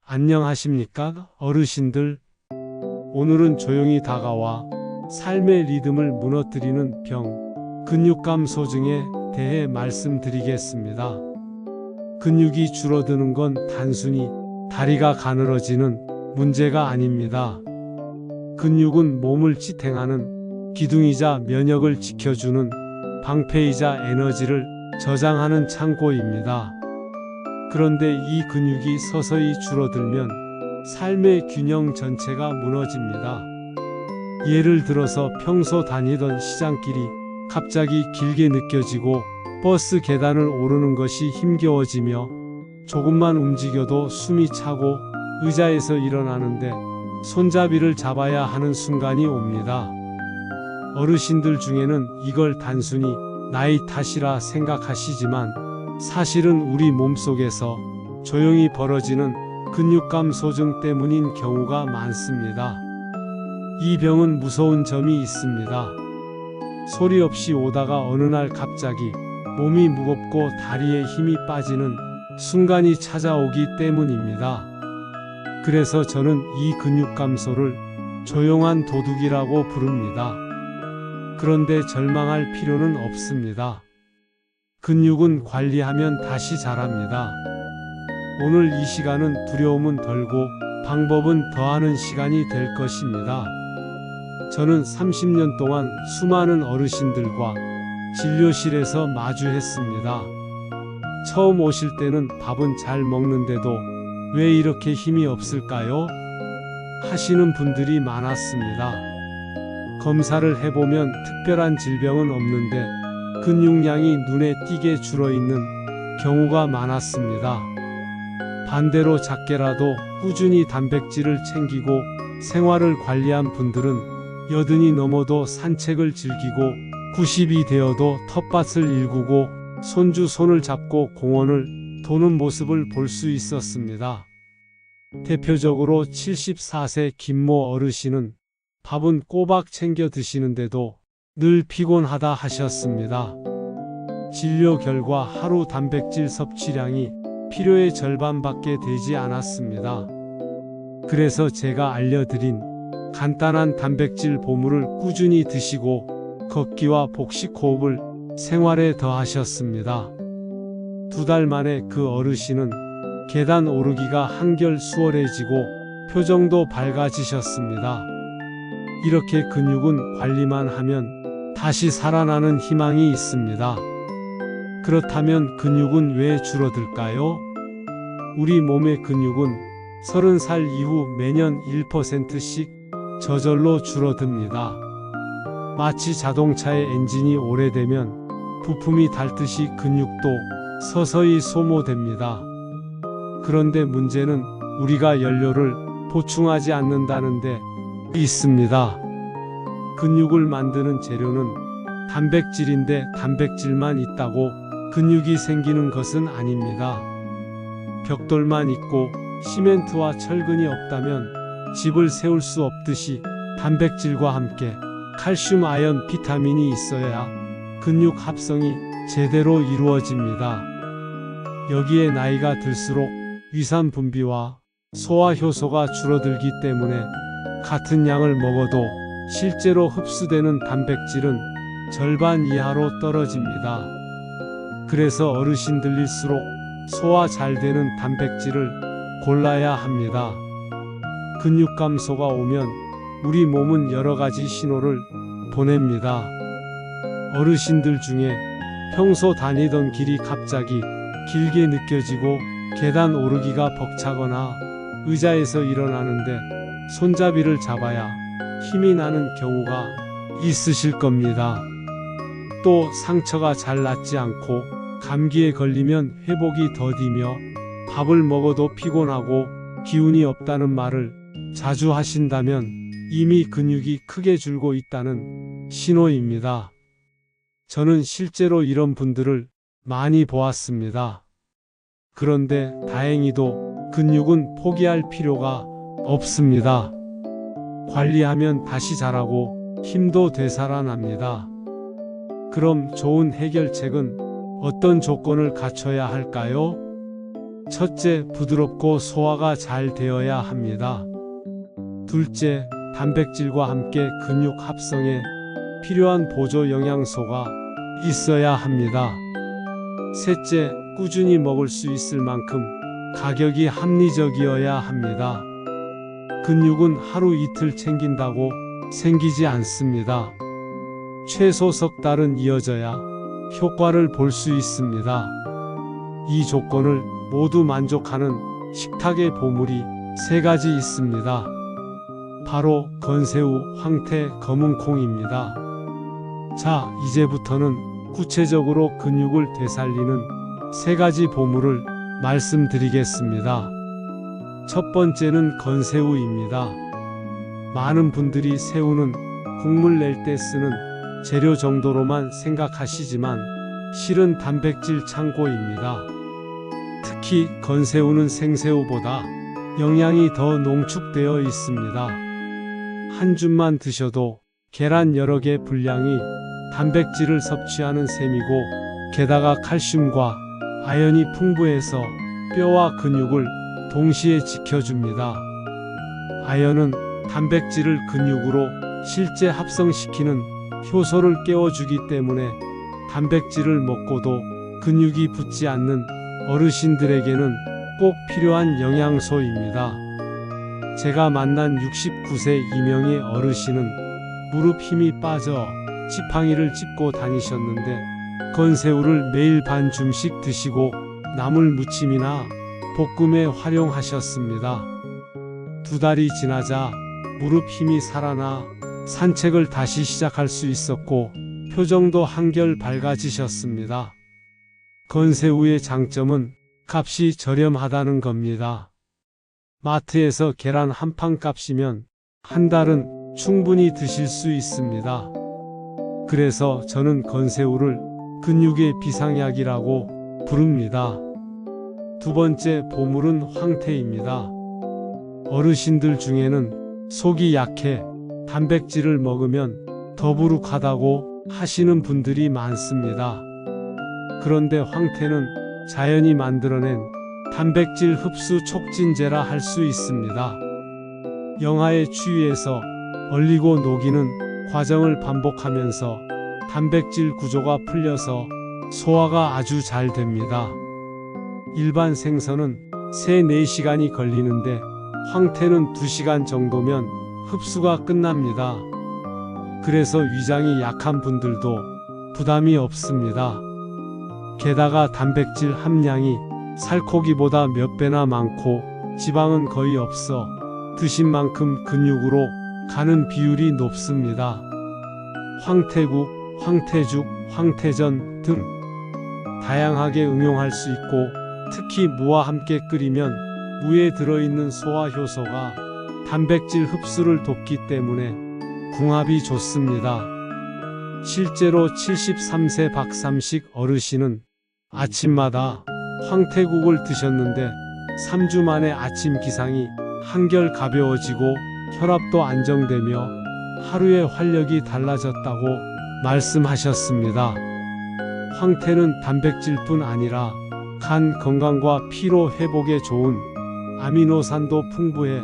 안녕하십니까, 어르신들. 오늘은 조용히 다가와 삶의 리듬을 무너뜨리는 병, 근육감 소증에 대해 말씀드리겠습니다. 근육이 줄어드는 건 단순히 다리가 가늘어지는 문제가 아닙니다. 근육은 몸을 지탱하는 기둥이자 면역을 지켜주는 방패이자 에너지를 저장하는 창고입니다. 그런데 이 근육이 서서히 줄어들면 삶의 균형 전체가 무너집니다. 예를 들어서 평소 다니던 시장길이 갑자기 길게 느껴지고 버스 계단을 오르는 것이 힘겨워지며 조금만 움직여도 숨이 차고 의자에서 일어나는데 손잡이를 잡아야 하는 순간이 옵니다. 어르신들 중에는 이걸 단순히 나이 탓이라 생각하시지만 사실은 우리 몸속에서 조용히 벌어지는 근육감 소증 때문인 경우가 많습니다. 이 병은 무서운 점이 있습니다. 소리 없이 오다가 어느 날 갑자기 몸이 무겁고 다리에 힘이 빠지는 순간이 찾아오기 때문입니다. 그래서 저는 이 근육감소를 조용한 도둑이라고 부릅니다. 그런데 절망할 필요는 없습니다. 근육은 관리하면 다시 자랍니다. 오늘 이 시간은 두려움은 덜고 방법은 더하는 시간이 될 것입니다. 저는 30년 동안 수많은 어르신들과 진료실에서 마주했습니다. 처음 오실 때는 밥은 잘 먹는데도 왜 이렇게 힘이 없을까요? 하시는 분들이 많았습니다. 검사를 해보면 특별한 질병은 없는데 근육량이 눈에 띄게 줄어있는 경우가 많았습니다. 반대로 작게라도 꾸준히 단백질을 챙기고 생활을 관리한 분들은 80이 넘어도 산책을 즐기고 90이 되어도 텃밭을 일구고 손주 손을 잡고 공원을 도는 모습을 볼 수 있었습니다. 대표적으로 74세 김모 어르신은 밥은 꼬박 챙겨 드시는데도 늘 피곤하다 하셨습니다. 진료 결과 하루 단백질 섭취량이 필요의 절반밖에 되지 않았습니다. 그래서 제가 알려드린 간단한 단백질 보물을 꾸준히 드시고 걷기와 복식 호흡을 생활에 더하셨습니다. 2달 만에 그 어르신은 계단 오르기가 한결 수월해지고 표정도 밝아지셨습니다. 이렇게 근육은 관리만 하면 다시 살아나는 희망이 있습니다. 그렇다면 근육은 왜 줄어들까요? 우리 몸의 근육은 30살 이후 매년 1%씩 저절로 줄어듭니다. 마치 자동차의 엔진이 오래되면 부품이 닳듯이 근육도 서서히 소모됩니다. 그런데 문제는 우리가 연료를 보충하지 않는다는 데 있습니다. 근육을 만드는 재료는 단백질인데 단백질만 있다고 근육이 생기는 것은 아닙니다. 벽돌만 있고 시멘트와 철근이 없다면 집을 세울 수 없듯이 단백질과 함께 칼슘, 아연, 비타민이 있어야 근육 합성이 제대로 이루어집니다. 여기에 나이가 들수록 위산 분비와 소화 효소가 줄어들기 때문에 같은 양을 먹어도 실제로 흡수되는 단백질은 절반 이하로 떨어집니다. 그래서 어르신들일수록 소화 잘 되는 단백질을 골라야 합니다. 근육 감소가 오면 우리 몸은 여러 가지 신호를 보냅니다. 어르신들 중에 평소 다니던 길이 갑자기 길게 느껴지고 계단 오르기가 벅차거나 의자에서 일어나는데 손잡이를 잡아야 힘이 나는 경우가 있으실 겁니다. 또 상처가 잘 낫지 않고 감기에 걸리면 회복이 더디며 밥을 먹어도 피곤하고 기운이 없다는 말을 자주 하신다면 이미 근육이 크게 줄고 있다는 신호입니다. 저는 실제로 이런 분들을 많이 보았습니다. 그런데 다행히도 근육은 포기할 필요가 없습니다. 관리하면 다시 자라고 힘도 되살아납니다. 그럼 좋은 해결책은 어떤 조건을 갖춰야 할까요? 첫째, 부드럽고 소화가 잘 되어야 합니다. 둘째, 단백질과 함께 근육 합성에 필요한 보조 영양소가 있어야 합니다. 셋째, 꾸준히 먹을 수 있을 만큼 가격이 합리적이어야 합니다. 근육은 하루 이틀 챙긴다고 생기지 않습니다. 최소 석 달은 이어져야 효과를 볼 수 있습니다. 이 조건을 모두 만족하는 식탁의 보물이 세 가지 있습니다. 바로 건새우, 황태, 검은콩입니다. 자, 이제부터는 구체적으로 근육을 되살리는 세 가지 보물을 말씀드리겠습니다. 첫 번째는 건새우입니다. 많은 분들이 새우는 국물 낼 때 쓰는 재료 정도로만 생각하시지만 실은 단백질 창고입니다. 특히 건새우는 생새우보다 영양이 더 농축되어 있습니다. 한 줌만 드셔도 계란 여러 개 분량이 단백질을 섭취하는 셈이고, 게다가 칼슘과 아연이 풍부해서 뼈와 근육을 동시에 지켜줍니다. 아연은 단백질을 근육으로 실제 합성시키는 효소를 깨워주기 때문에 단백질을 먹고도 근육이 붙지 않는 어르신들에게는 꼭 필요한 영양소입니다. 제가 만난 69세 이명의 어르신은 무릎 힘이 빠져 지팡이를 짚고 다니셨는데 건새우를 매일 반 줌씩 드시고 나물 무침이나 볶음에 활용하셨습니다. 2달이 지나자 무릎 힘이 살아나 산책을 다시 시작할 수 있었고 표정도 한결 밝아지셨습니다. 건새우의 장점은 값이 저렴하다는 겁니다. 마트에서 계란 한 판 값이면 한 달은 충분히 드실 수 있습니다. 그래서 저는 건새우를 근육의 비상약이라고 부릅니다. 두 번째 보물은 황태입니다. 어르신들 중에는 속이 약해 단백질을 먹으면 더부룩하다고 하시는 분들이 많습니다. 그런데 황태는 자연이 만들어낸 단백질 흡수 촉진제라 할 수 있습니다. 영하에 추위해서 얼리고 녹이는 과정을 반복하면서 단백질 구조가 풀려서 소화가 아주 잘 됩니다. 일반 생선은 3-4시간이 걸리는데 황태는 2시간 정도면 흡수가 끝납니다. 그래서 위장이 약한 분들도 부담이 없습니다. 게다가 단백질 함량이 살코기보다 몇 배나 많고 지방은 거의 없어 드신 만큼 근육으로 가는 비율이 높습니다. 황태국, 황태죽, 황태전 등 다양하게 응용할 수 있고, 특히 무와 함께 끓이면 무에 들어있는 소화 효소가 단백질 흡수를 돕기 때문에 궁합이 좋습니다. 실제로 73세 박삼식 어르신은 아침마다 황태국을 드셨는데 3주 만에 아침 기상이 한결 가벼워지고 혈압도 안정되며 하루의 활력이 달라졌다고 말씀하셨습니다. 황태는 단백질뿐 아니라 간 건강과 피로 회복에 좋은 아미노산도 풍부해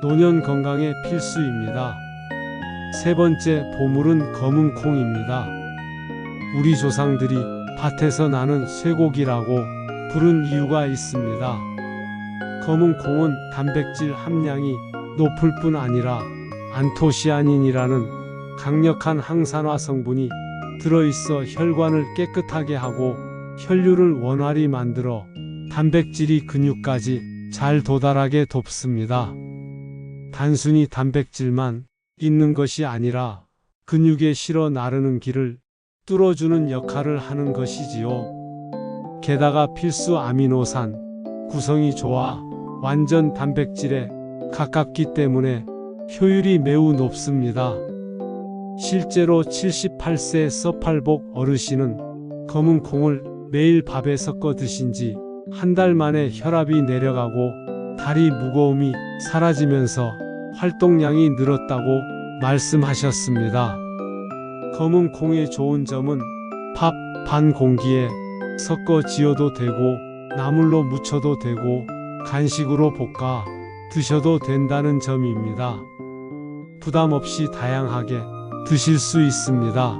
노년 건강에 필수입니다. 세 번째 보물은 검은콩입니다. 우리 조상들이 밭에서 나는 쇠고기라고 부른 이유가 있습니다. 검은콩은 단백질 함량이 높을 뿐 아니라 안토시아닌이라는 강력한 항산화 성분이 들어있어 혈관을 깨끗하게 하고 혈류를 원활히 만들어 단백질이 근육까지 잘 도달하게 돕습니다. 단순히 단백질만 있는 것이 아니라 근육에 실어 나르는 길을 뚫어주는 역할을 하는 것이지요. 게다가 필수 아미노산 구성이 좋아 완전 단백질에 가깝기 때문에 효율이 매우 높습니다. 실제로 78세 서팔복 어르신은 검은콩을 매일 밥에 섞어 드신 지 한 달 만에 혈압이 내려가고 다리 무거움이 사라지면서 활동량이 늘었다고 말씀하셨습니다. 검은콩의 좋은 점은 밥 반 공기에 섞어 지어도 되고 나물로 무쳐도 되고 간식으로 볶아 드셔도 된다는 점입니다. 부담 없이 다양하게 드실 수 있습니다.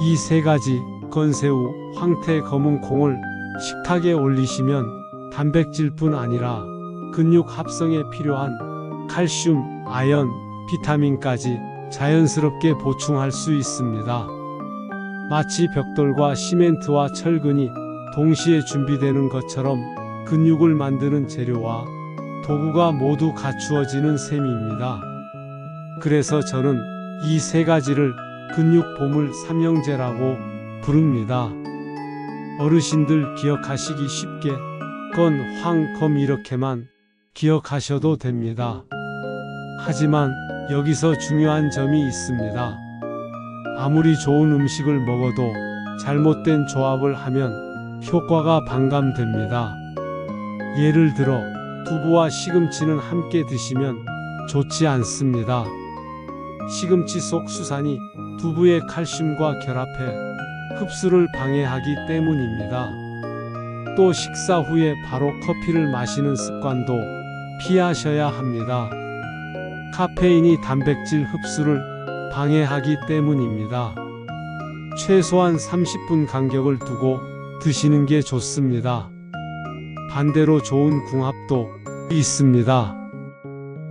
이 세 가지 건새우, 황태, 검은 콩을 식탁에 올리시면 단백질뿐 아니라 근육 합성에 필요한 칼슘, 아연, 비타민까지 자연스럽게 보충할 수 있습니다. 마치 벽돌과 시멘트와 철근이 동시에 준비되는 것처럼 근육을 만드는 재료와 도구가 모두 갖추어지는 셈입니다. 그래서 저는 이 세 가지를 근육 보물 삼형제라고 부릅니다. 어르신들 기억하시기 쉽게 건, 황, 검 이렇게만 기억하셔도 됩니다. 하지만 여기서 중요한 점이 있습니다. 아무리 좋은 음식을 먹어도 잘못된 조합을 하면 효과가 반감됩니다. 예를 들어 두부와 시금치는 함께 드시면 좋지 않습니다. 시금치 속 수산이 두부의 칼슘과 결합해 흡수를 방해하기 때문입니다. 또 식사 후에 바로 커피를 마시는 습관도 피하셔야 합니다. 카페인이 단백질 흡수를 방해하기 때문입니다. 최소한 30분 간격을 두고 드시는 게 좋습니다. 반대로 좋은 궁합도 있습니다.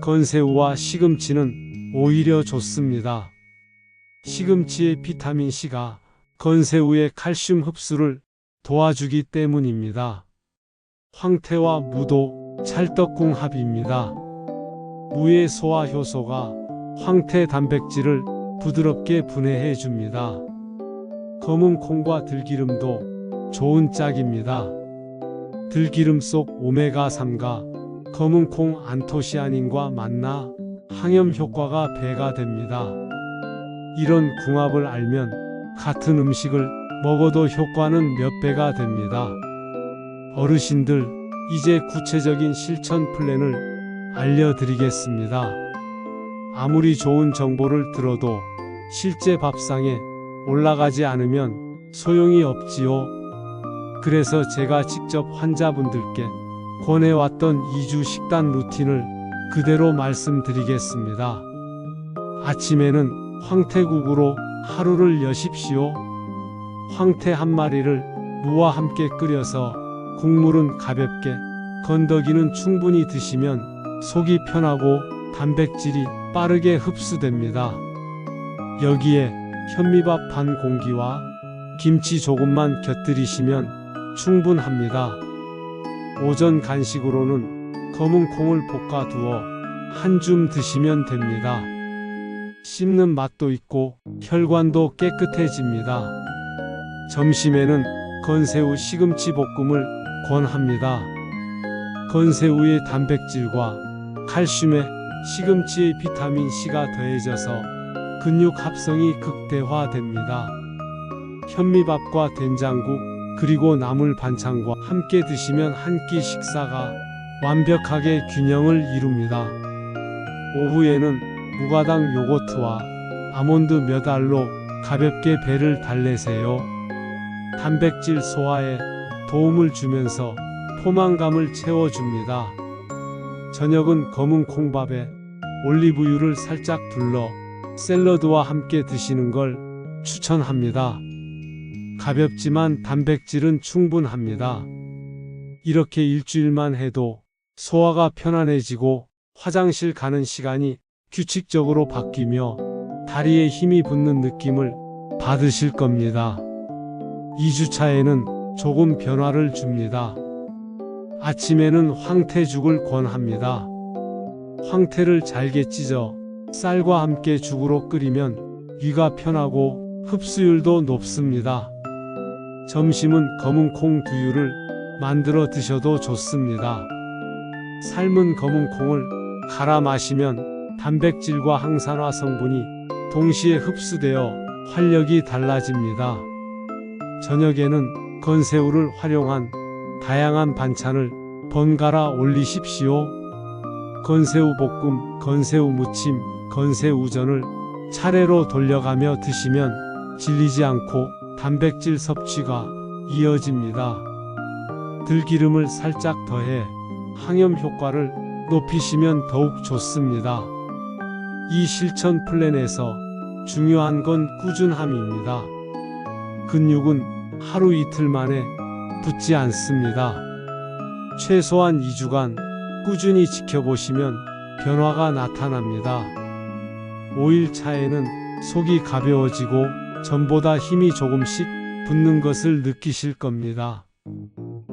건새우와 시금치는 오히려 좋습니다. 시금치의 비타민C가 건새우의 칼슘 흡수를 도와주기 때문입니다. 황태와 무도 찰떡궁합입니다. 무의 소화 효소가 황태 단백질을 부드럽게 분해해 줍니다. 검은 콩과 들기름도 좋은 짝입니다. 들기름 속 오메가3가 검은 콩 안토시아닌과 만나 항염 효과가 배가 됩니다. 이런 궁합을 알면 같은 음식을 먹어도 효과는 몇 배가 됩니다. 어르신들, 이제 구체적인 실천 플랜을 알려드리겠습니다. 아무리 좋은 정보를 들어도 실제 밥상에 올라가지 않으면 소용이 없지요. 그래서 제가 직접 환자분들께 권해왔던 2주 식단 루틴을 그대로 말씀드리겠습니다. 아침에는 황태국으로 하루를 여십시오. 황태 한 마리를 무와 함께 끓여서 국물은 가볍게, 건더기는 충분히 드시면 속이 편하고 단백질이 빠르게 흡수됩니다. 여기에 현미밥 반 공기와 김치 조금만 곁들이시면 충분합니다. 오전 간식으로는 검은 콩을 볶아 두어 한 줌 드시면 됩니다. 씹는 맛도 있고 혈관도 깨끗해집니다. 점심에는 건새우 시금치 볶음을 권합니다. 건새우의 단백질과 칼슘에 시금치의 비타민C가 더해져서 근육 합성이 극대화됩니다. 현미밥과 된장국 그리고 나물 반찬과 함께 드시면 한 끼 식사가 완벽하게 균형을 이룹니다. 오후에는 무가당 요거트와 아몬드 몇 알로 가볍게 배를 달래세요. 단백질 소화에 도움을 주면서 포만감을 채워줍니다. 저녁은 검은 콩밥에 올리브유를 살짝 둘러 샐러드와 함께 드시는 걸 추천합니다. 가볍지만 단백질은 충분합니다. 이렇게 일주일만 해도 소화가 편안해지고 화장실 가는 시간이 규칙적으로 바뀌며 다리에 힘이 붙는 느낌을 받으실 겁니다. 2주차에는 조금 변화를 줍니다. 아침에는 황태죽을 권합니다. 황태를 잘게 찢어 쌀과 함께 죽으로 끓이면 위가 편하고 흡수율도 높습니다. 점심은 검은 콩 두유를 만들어 드셔도 좋습니다. 삶은 검은 콩을 갈아 마시면 단백질과 항산화 성분이 동시에 흡수되어 활력이 달라집니다. 저녁에는 건새우를 활용한 다양한 반찬을 번갈아 올리십시오. 건새우 볶음, 건새우 무침, 건새우전을 차례로 돌려가며 드시면 질리지 않고 단백질 섭취가 이어집니다. 들기름을 살짝 더해 항염 효과를 높이시면 더욱 좋습니다. 이 실천 플랜에서 중요한 건 꾸준함입니다. 근육은 하루 이틀 만에 붙지 않습니다. 최소한 2주간 꾸준히 지켜보시면 변화가 나타납니다. 5일 차에는 속이 가벼워지고 전보다 힘이 조금씩 붙는 것을 느끼실 겁니다.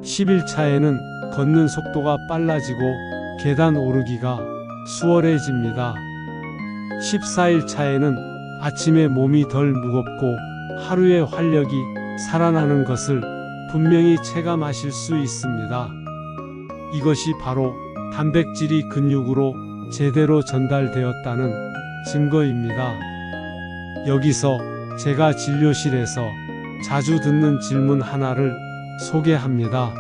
10일 차에는 걷는 속도가 빨라지고 계단 오르기가 수월해집니다. 14일 차에는 아침에 몸이 덜 무겁고 하루의 활력이 살아나는 것을 분명히 체감하실 수 있습니다. 이것이 바로 단백질이 근육으로 제대로 전달되었다는 증거입니다. 여기서 제가 진료실에서 자주 듣는 질문 하나를 소개합니다.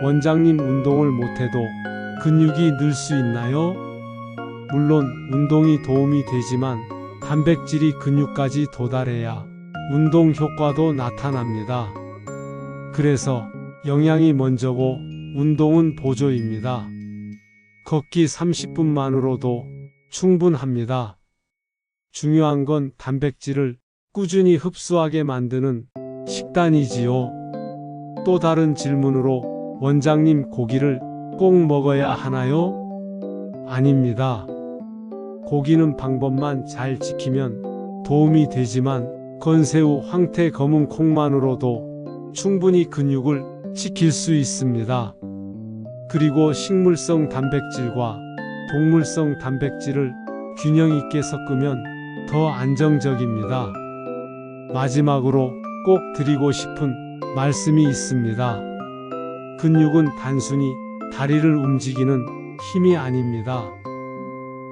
원장님, 운동을 못해도 근육이 늘 수 있나요? 물론 운동이 도움이 되지만 단백질이 근육까지 도달해야 운동 효과도 나타납니다. 그래서 영양이 먼저고 운동은 보조입니다. 걷기 30분만으로도 충분합니다. 중요한 건 단백질을 꾸준히 흡수하게 만드는 식단이지요. 또 다른 질문으로 원장님, 고기를 꼭 먹어야 하나요? 아닙니다. 고기는 방법만 잘 지키면 도움이 되지만 건새우, 황태, 검은 콩만으로도 충분히 근육을 지킬 수 있습니다. 그리고 식물성 단백질과 동물성 단백질을 균형 있게 섞으면 더 안정적입니다. 마지막으로 꼭 드리고 싶은 말씀이 있습니다. 근육은 단순히 다리를 움직이는 힘이 아닙니다.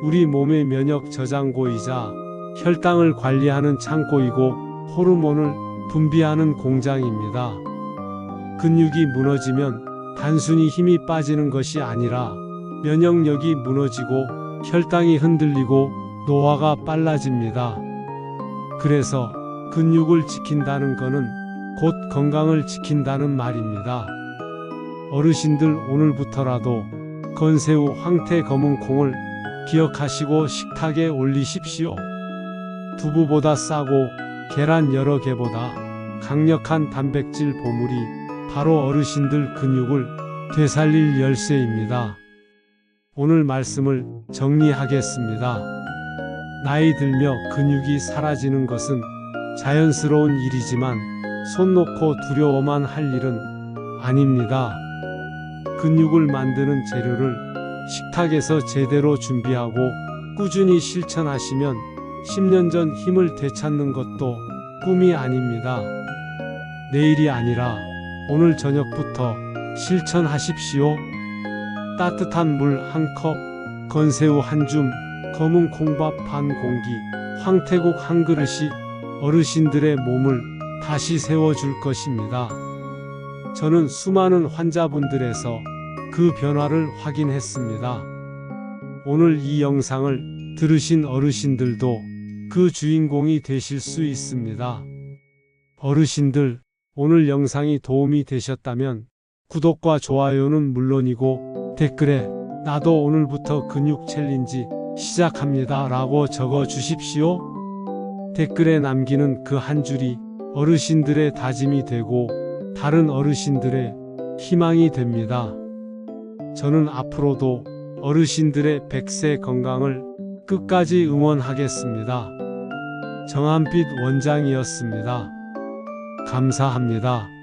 우리 몸의 면역 저장고이자 혈당을 관리하는 창고이고 호르몬을 분비하는 공장입니다. 근육이 무너지면 단순히 힘이 빠지는 것이 아니라 면역력이 무너지고 혈당이 흔들리고 노화가 빨라집니다. 그래서 근육을 지킨다는 것은 곧 건강을 지킨다는 말입니다. 어르신들, 오늘부터라도 건새우, 황태, 검은 콩을 기억하시고 식탁에 올리십시오. 두부보다 싸고 계란 여러 개보다 강력한 단백질 보물이 바로 어르신들 근육을 되살릴 열쇠입니다. 오늘 말씀을 정리하겠습니다. 나이 들며 근육이 사라지는 것은 자연스러운 일이지만 손 놓고 두려워만 할 일은 아닙니다. 근육을 만드는 재료를 식탁에서 제대로 준비하고 꾸준히 실천하시면 10년 전 힘을 되찾는 것도 꿈이 아닙니다. 내일이 아니라 오늘 저녁부터 실천하십시오. 따뜻한 물 한 컵, 건새우 한 줌, 검은 콩밥 반 공기, 황태국 한 그릇이 어르신들의 몸을 다시 세워줄 것입니다. 저는 수많은 환자분들에서 그 변화를 확인했습니다. 오늘 이 영상을 들으신 어르신들도 그 주인공이 되실 수 있습니다. 어르신들, 오늘 영상이 도움이 되셨다면 구독과 좋아요는 물론이고 댓글에 나도 오늘부터 근육 챌린지 시작합니다 라고 적어 주십시오. 댓글에 남기는 그 한 줄이 어르신들의 다짐이 되고 다른 어르신들의 희망이 됩니다. 저는 앞으로도 어르신들의 100세 건강을 끝까지 응원하겠습니다. 정한빛 원장이었습니다. 감사합니다.